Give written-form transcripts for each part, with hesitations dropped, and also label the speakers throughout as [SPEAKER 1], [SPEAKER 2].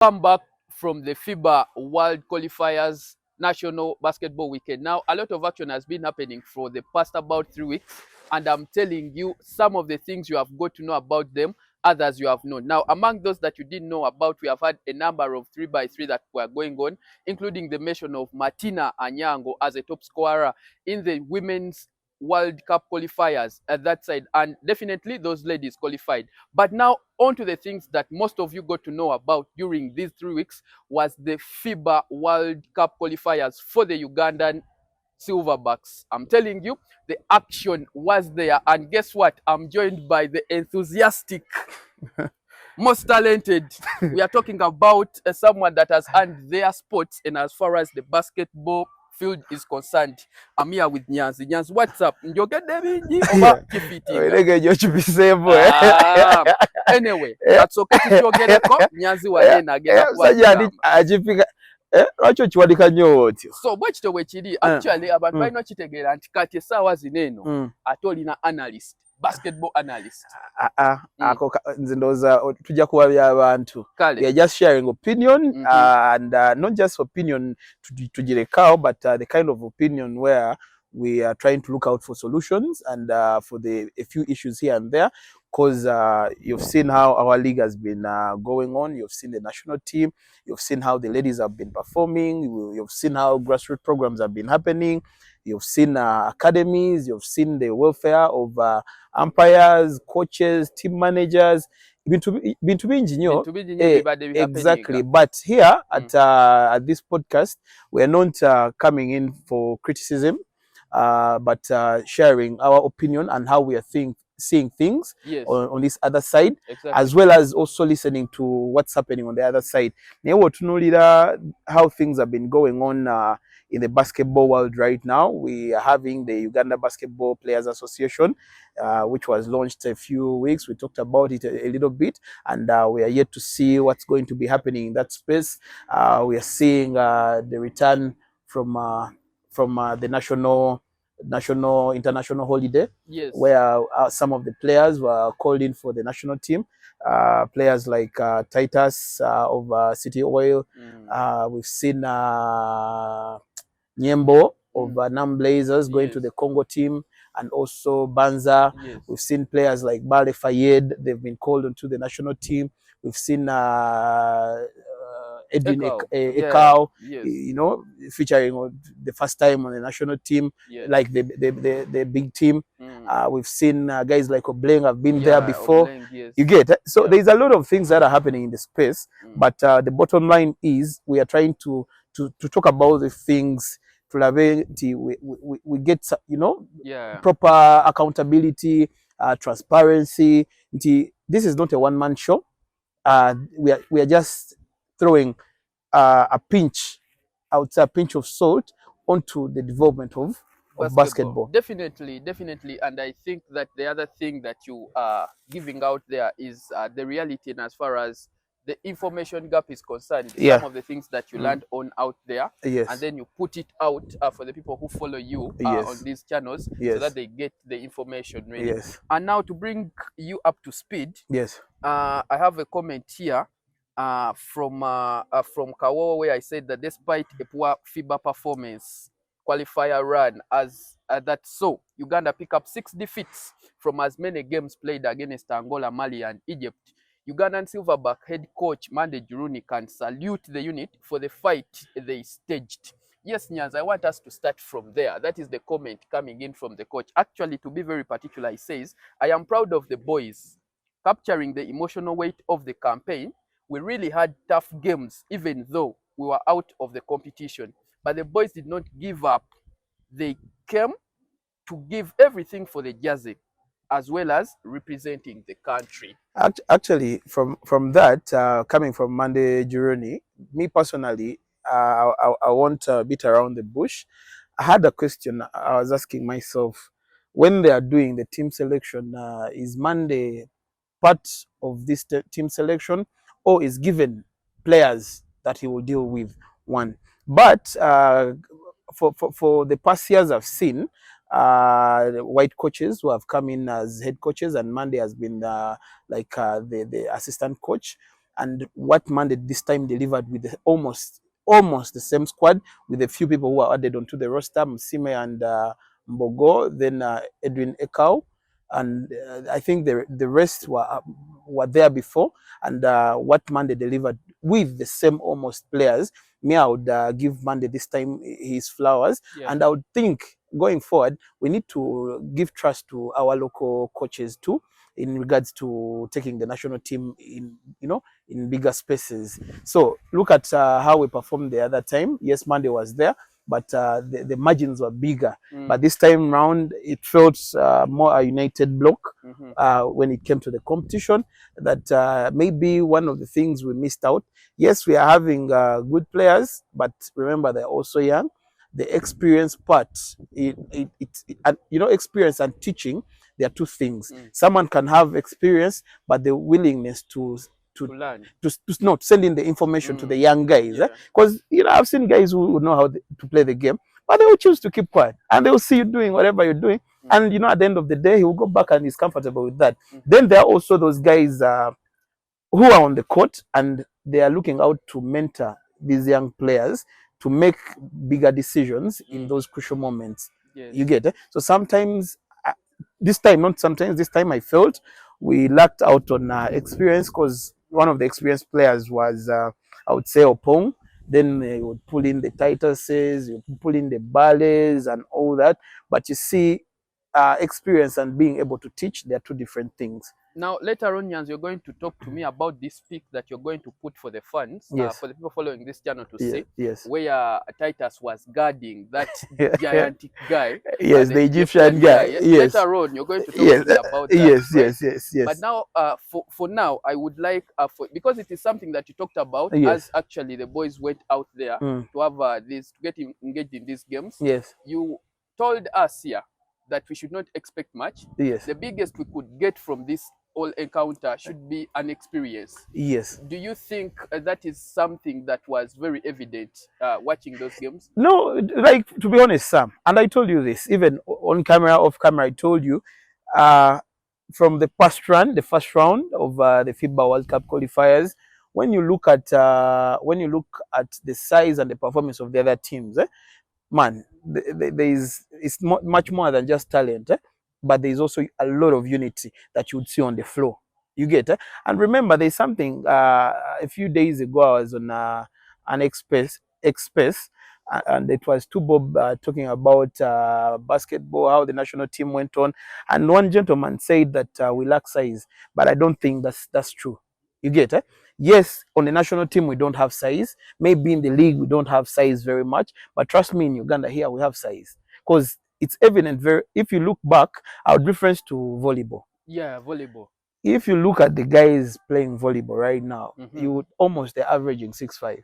[SPEAKER 1] Come back from the FIBA World Qualifiers National Basketball Weekend. Now, a lot of action has been happening for the past about 3 weeks, and I'm telling you some of the things you have got to know about them, others you have known. Now, among those that you didn't know about, we have had a number of 3x3 that were going on, including the mention of Martina Anyango as a top scorer in the women's World Cup qualifiers at that side, and definitely those ladies qualified. But now on to the things that most of you got to know about during these 3 weeks was the FIBA World Cup qualifiers for the Ugandan Silverbacks. I'm telling you, the action was there, and guess what? I'm joined by the enthusiastic, most talented. We are talking about someone that has earned their sports, and as far as the basketball field is concerned, I'm here with Nyanzi. Nyanzi, what's up? Njogedde bingi oba kifitinga? Anyway, that's okay tukyogereko. Nyanzi wanye nagenda
[SPEAKER 2] agipika lwaki okiwadika nnyo otyo?
[SPEAKER 1] So bwekito bwekiri actually abantu balina okitegeera nti kati essaawa zino eno ate olina analyst, basketball analyst.
[SPEAKER 2] Ako nze ndowooza tujja kuwabya abantu. We are just sharing opinion and not just opinion tugirekawo, but the kind of opinion where we are trying to look out for solutions and for a few issues here and there, because you've seen how our league has been going on. You've seen the national team. You've seen how the ladies have been performing. You've seen how grassroots programs have been happening. You've seen academies. You've seen the welfare of umpires, coaches, team managers. Bintu bingi nnyo. Exactly. But here at this podcast, we are not coming in for criticism, but sharing our opinion and how we are seeing things on this other side, as well as also listening to what's happening on the other side. How things have been going on in the basketball world right now. We are having the Uganda Basketball Players Association, which was launched a few weeks. We talked about it a little bit, and we are yet to see what's going to be happening in that space. We are seeing the return from the international holiday, where some of the players were called in for the national team. Players like Titus of City Oil. We've seen Nyembo of Nam Blazers going to the Congo team, and also Banza. We've seen players like Bale Fayed. They've been called onto the national team. We've seen Edwin Ekau, you know, featuring the first time on the national team, like the big team. We've seen guys like Obleng have been there before.
[SPEAKER 1] Obleng,
[SPEAKER 2] you get it? So there's a lot of things that are happening in the space, but the bottom line is we are trying to talk about the things. We get, you know, proper accountability, transparency. This is not a one-man show. We are just throwing a pinch of salt onto the development of basketball.
[SPEAKER 1] Definitely. And I think that the other thing that you are giving out there is the reality, and as far as the information gap is concerned, some of the things that you learned on out there, and then you put it out for the people who follow you on these channels, so that they get the information really. And now to bring you up to speed, I have a comment here from Kawawa, where I said that despite a poor FIBA performance qualifier run so Uganda pick up 6 defeats from as many games played against Angola, Mali and Egypt. Ugandan Silverback head coach Mande Juruni can salute the unit for the fight they staged. Yes, Nyaz, I want us to start from there. That is the comment coming in from the coach. Actually, to be very particular, he says, I am proud of the boys capturing the emotional weight of the campaign. We really had tough games, even though we were out of the competition. But the boys did not give up. They came to give everything for the jersey, as well as representing the country.
[SPEAKER 2] Actually, from that, coming from Mande Juruni, me personally, I want a bit around the bush. I had a question I was asking myself, when they are doing the team selection, is Mande part of this team selection, or is given players that he will deal with one? But for the past years I've seen white coaches who have come in as head coaches, and Mande has been the assistant coach. and what Monday this time delivered with almost the same squad, with a few people who are added onto the roster, Msime and Mbogo, then Edwin Ekau, and I think the rest were there before, and what Monday delivered with the same almost players, me, I would give Monday this time his flowers, and I would think going forward we need to give trust to our local coaches too, in regards to taking the national team in, in bigger spaces. So look at how we performed the other time. Yes, Monday was there, but the margins were bigger. But this time round, it felt more a united block when it came to the competition. That maybe one of the things we missed out. Yes, we are having good players, but remember they're also young. The experience part, experience and teaching, there are two things. Someone can have experience, but the willingness to learn, to not sending the information to the young guys. Because I've seen guys who know how to play the game, but they will choose to keep quiet, and they will see you doing whatever you're doing, and at the end of the day, he will go back and he's comfortable with that. Then there are also those guys who are on the court and they are looking out to mentor these young players to make bigger decisions in those crucial moments. You get it? So sometimes, this time I felt we lacked out on experience, because one of the experienced players was, I would say, Opong. Then they would pull in the Tituses, you pull in the Ballets and all that. But you see, experience and being able to teach, they are two different things.
[SPEAKER 1] Now, later on, Jans, you're going to talk to me about this pick that you're going to put for the fans, for the people following this channel to see, where Titus was guarding that gigantic guy.
[SPEAKER 2] Yes, the Egyptian guy.
[SPEAKER 1] Yes. Later on, you're going to talk to me about that.
[SPEAKER 2] Yes.
[SPEAKER 1] But now, for now, I would like, because it is something that you talked about, as actually the boys went out there to have to get engaged in these games.
[SPEAKER 2] Yes.
[SPEAKER 1] You told us here that we should not expect much.
[SPEAKER 2] Yes.
[SPEAKER 1] The biggest we could get from this all encounter should be an experience.
[SPEAKER 2] Yes.
[SPEAKER 1] Do you think that is something that was very evident watching those games?
[SPEAKER 2] No, like, to be honest, Sam, and I told you this, even on camera, off camera, I told you, from the first round of the FIBA World Cup qualifiers, when you look at the size and the performance of the other teams, man, it's much more than just talent, but there's also a lot of unity that you would see on the floor. You get it? And remember, there's something, a few days ago, I was on an Express, and it was two Bob talking about basketball, how the national team went on, and one gentleman said that we lack size, but I don't think that's true. You get it? Yes, on the national team we don't have size. Maybe in the league we don't have size very much, but trust me, in Uganda here we have size, because it's evident. If you look back, our difference to volleyball.
[SPEAKER 1] Yeah, volleyball.
[SPEAKER 2] If you look at the guys playing volleyball right now, you would almost, they're averaging 6'5",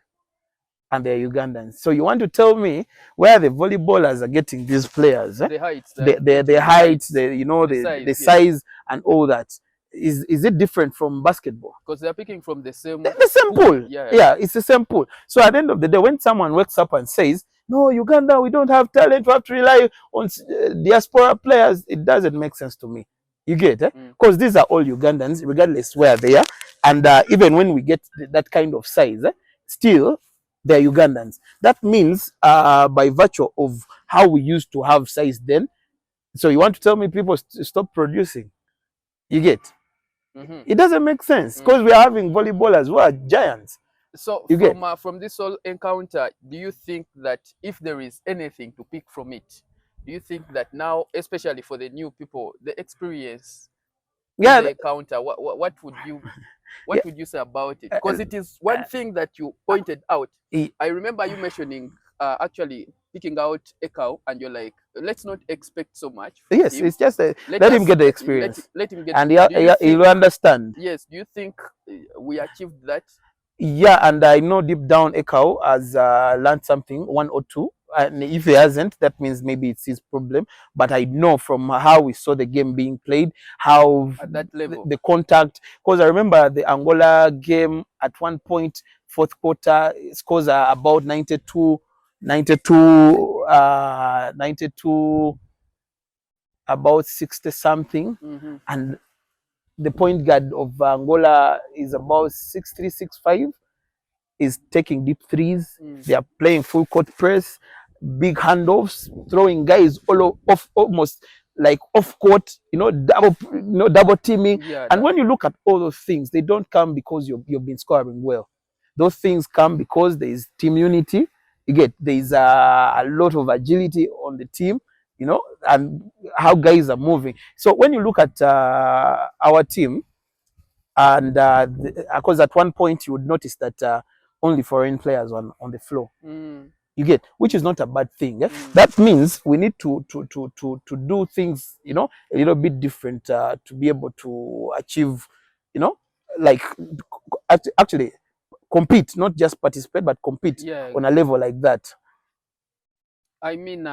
[SPEAKER 2] and they're Ugandans. So you want to tell me where the volleyballers are getting these players?
[SPEAKER 1] The heights,
[SPEAKER 2] the heights, the size, and all that. Is it different from basketball?
[SPEAKER 1] Because they're picking from the same
[SPEAKER 2] pool. Yeah, it's the same pool. So at the end of the day, when someone wakes up and says, no, Uganda, we don't have talent, we have to rely on diaspora players, it doesn't make sense to me. You get it? Because these are all Ugandans, regardless where they are. And even when we get that kind of size, still, they're Ugandans. That means, by virtue of how we used to have size then, so you want to tell me people stop producing? You get? It doesn't make sense, because we are having volleyballers who are giants.
[SPEAKER 1] So from this whole encounter, do you think that if there is anything to pick from it, do you think that now, especially for the new people, the experience, the encounter, what would you say about it? Because it is one thing that you pointed out. I remember you mentioning actually picking out Ekau, and you're like, let's not expect so much.
[SPEAKER 2] Yes, it's just let him get the experience.
[SPEAKER 1] Let him get,
[SPEAKER 2] and he'll understand.
[SPEAKER 1] Yes. Do you think we achieved that?
[SPEAKER 2] Yeah, and I know deep down Ekau has learned something, one or two. And if he hasn't, that means maybe it's his problem. But I know from how we saw the game being played, how
[SPEAKER 1] at that level,
[SPEAKER 2] the contact. Because I remember the Angola game at one point, fourth quarter, scores are about 92, about 60 something, and the point guard of Angola is about 6'3", 6'5", is taking deep threes. They are playing full court press, big handoffs, throwing guys all off, almost like off court, double teaming.
[SPEAKER 1] Yeah,
[SPEAKER 2] and when you look at all those things, they don't come because you've been scoring well. Those things come because there is team unity. You get, there is a lot of agility on the team, and how guys are moving. So when you look at our team, and because at one point you would notice that only foreign players on the floor. You get, which is not a bad thing. That means we need to do things, a little bit different to be able to achieve, like actually compete, not just participate, but compete on a level like that.
[SPEAKER 1] I mean,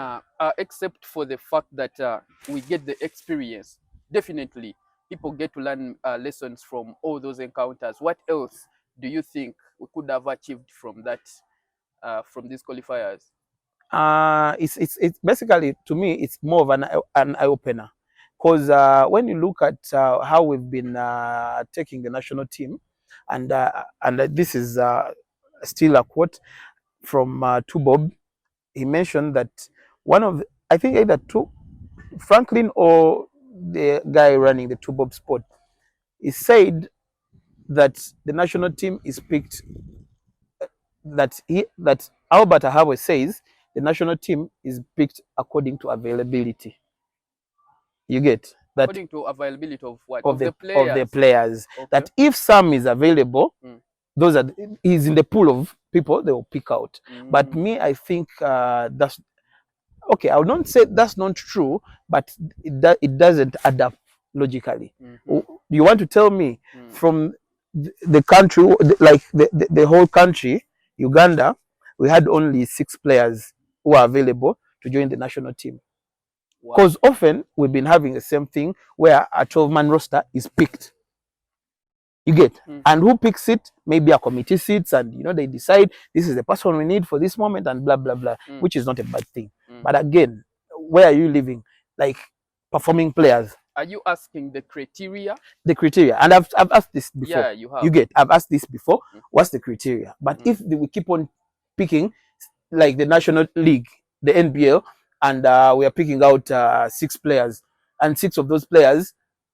[SPEAKER 1] except for the fact that we get the experience, definitely people get to learn lessons from all those encounters. What else do you think we could have achieved from that, from these qualifiers?
[SPEAKER 2] It's basically, to me, it's more of an eye opener, because when you look at how we've been taking the national team, and this is still a quote from Tubob. He mentioned that one of I think either Franklin or the guy running the Tubob sport, he said that the national team is picked, that Albert Ahawe says the national team is picked according to availability. You get that?
[SPEAKER 1] According to availability of what?
[SPEAKER 2] Of
[SPEAKER 1] the players.
[SPEAKER 2] Of the players.
[SPEAKER 1] Okay.
[SPEAKER 2] That if Sam is available, those are he's in the pool of people they will pick out. But me, I think that's okay. I would not say that's not true, but it doesn't add up logically. You want to tell me from the country, like the whole country, Uganda, we had only 6 players who are available to join the national team. Because often we've been having the same thing where a 12-man roster is picked. You get, and who picks it? Maybe a committee sits, and they decide this is the person we need for this moment, and blah blah blah, which is not a bad thing. But again, where are you living? Like performing players.
[SPEAKER 1] Are you asking the criteria?
[SPEAKER 2] The criteria, and I've asked this before.
[SPEAKER 1] Yeah, you have.
[SPEAKER 2] You get, I've asked this before. What's the criteria? But if we keep on picking, like the National League, the NBL, and we are picking out 6 players, and 6 of those players,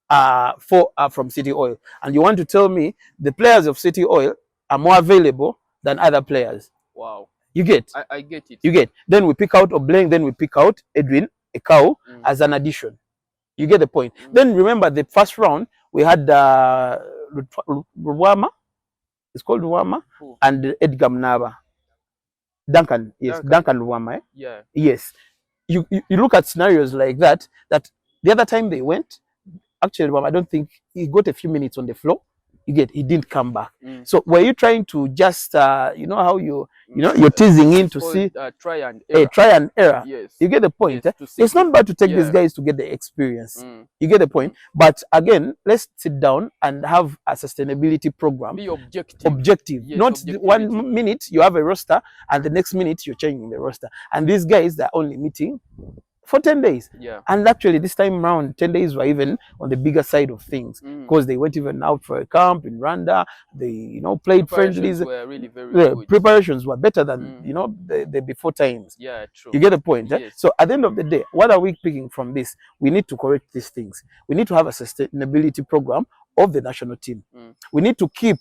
[SPEAKER 2] 4 are from City Oil, and you want to tell me the players of City Oil are more available than other players?
[SPEAKER 1] Wow.
[SPEAKER 2] You get?
[SPEAKER 1] I get it.
[SPEAKER 2] You get. Then we pick out Obleng, then we pick out Edwin Ekau as an addition. You get the point. Then remember the first round we had Ruwama, it's called Ruwama, and Edgar Mnaba. Duncan, yes, Duncan Ruwama. Eh?
[SPEAKER 1] Yeah.
[SPEAKER 2] Yes. You look at scenarios like that the other time they went, actually, I don't think he got a few minutes on the floor. You get, he didn't come back. So were you trying to just how you're teasing in to see
[SPEAKER 1] try and error.
[SPEAKER 2] Try and error.
[SPEAKER 1] Yes.
[SPEAKER 2] You get the point.
[SPEAKER 1] Yes,
[SPEAKER 2] it's not bad to take these guys to get the experience. You get the point. But again, let's sit down and have a sustainability program.
[SPEAKER 1] Be objective.
[SPEAKER 2] Objective. Yes, not 1 minute you have a roster and the next minute you're changing the roster. And these guys, they're only meeting for 10 days.
[SPEAKER 1] Yeah.
[SPEAKER 2] And actually this time around, 10 days were even on the bigger side of things, because they went even out for a camp in Rwanda. They, played friendlies.
[SPEAKER 1] Were really very good.
[SPEAKER 2] Preparations were better than, the before times.
[SPEAKER 1] Yeah, true.
[SPEAKER 2] You get the point.
[SPEAKER 1] Yes.
[SPEAKER 2] So at the end of the day, what are we picking from this? We need to correct these things. We need to have a sustainability program of the national team. We need to keep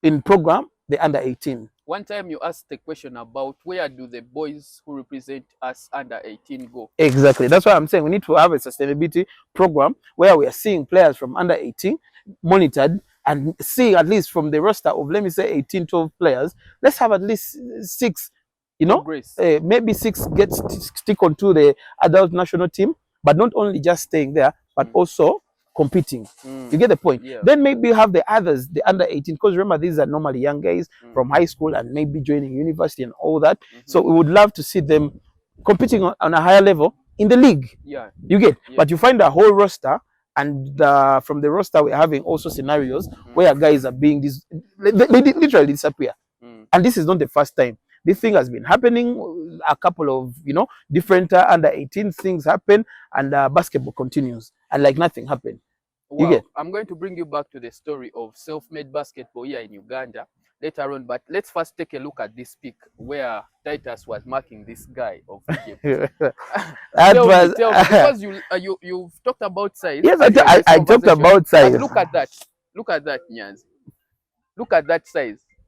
[SPEAKER 2] in program the under 18.
[SPEAKER 1] One time you asked the question about where do the boys who represent us under 18 go?
[SPEAKER 2] Exactly. That's why I'm saying we need to have a sustainability program where we are seeing players from under 18 monitored, and seeing at least from the roster of, let me say, 18, 12 players, let's have at least 6, maybe 6 stick onto the adult national team, but not only just staying there, but also competing. You get the point. Then maybe have the others, the under 18, because remember these are normally young guys from high school and maybe joining university and all that. So we would love to see them competing on a higher level in the league. You get. But you find a whole roster, and from the roster we're having also scenarios where guys are being they literally disappear. And this is not the first time. This thing has been happening. A couple of different under 18 things happen, and basketball continues, and like nothing happened.
[SPEAKER 1] Well, I'm going to bring you back to the story of self-made basketball here in Uganda later on, but let's first take a look at this pic where Titus was marking this guy of Egypt. Tell me, because you've talked about size.
[SPEAKER 2] Yes, I talked about size.
[SPEAKER 1] But look at that, Nyanzi. Look at that size.